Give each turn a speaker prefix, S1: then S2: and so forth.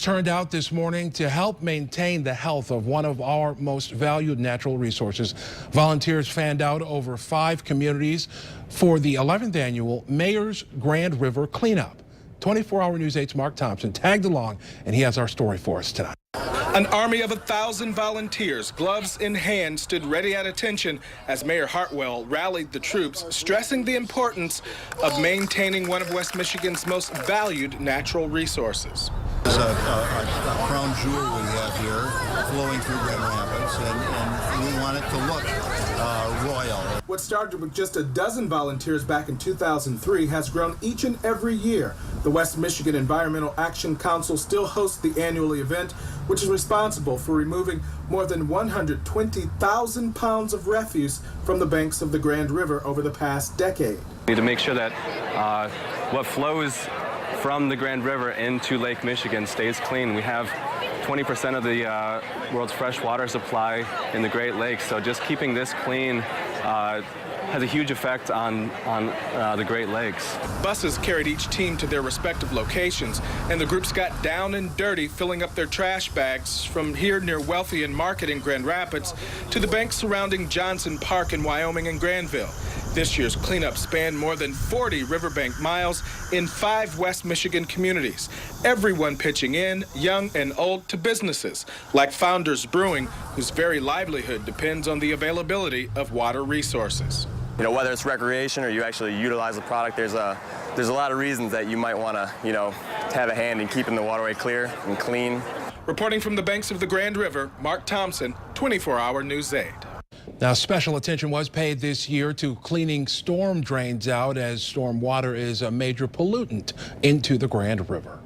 S1: Turned out this morning to help maintain the health of one of our most valued natural resources. Volunteers fanned out over 5 communities for the 11th annual Mayor's Grand River Cleanup. 24-hour News 8's Mark Thompson tagged along, and he has our story for us tonight.
S2: An army of 1,000 volunteers, gloves in hand, stood ready at attention as Mayor Hartwell rallied the troops, stressing the importance of maintaining one of West Michigan's most valued natural resources.
S3: There's a crown jewel we have here flowing through Grand Rapids, and we want it to look royal.
S2: What started with just a dozen volunteers back in 2003 has grown each and every year. The West Michigan Environmental Action Council still hosts the annual event, which is responsible for removing more than 120,000 pounds of refuse from the banks of the Grand River over the past decade.
S4: We need to make sure that what flows from the Grand River into Lake Michigan stays clean. We have 20% of the world's fresh water supply in the Great Lakes, so just keeping this clean has a huge effect on the Great Lakes.
S2: Buses carried each team to their respective locations, and the groups got down and dirty filling up their trash bags from here near Wealthy and Market in Grand Rapids to the banks surrounding Johnson Park in Wyoming and Granville. This year's cleanup spanned more than 40 riverbank miles in 5 West Michigan communities. Everyone pitching in, young and old, to businesses like Founders Brewing, whose very livelihood depends on the availability of water resources.
S5: You know, whether it's recreation or you actually utilize the product, there's a lot of reasons that you might want to, have a hand in keeping the waterway clear and clean.
S2: Reporting from the banks of the Grand River, Mark Thompson, 24-hour News 8.
S1: Now, special attention was paid this year to cleaning storm drains out, as storm water is a major pollutant into the Grand River.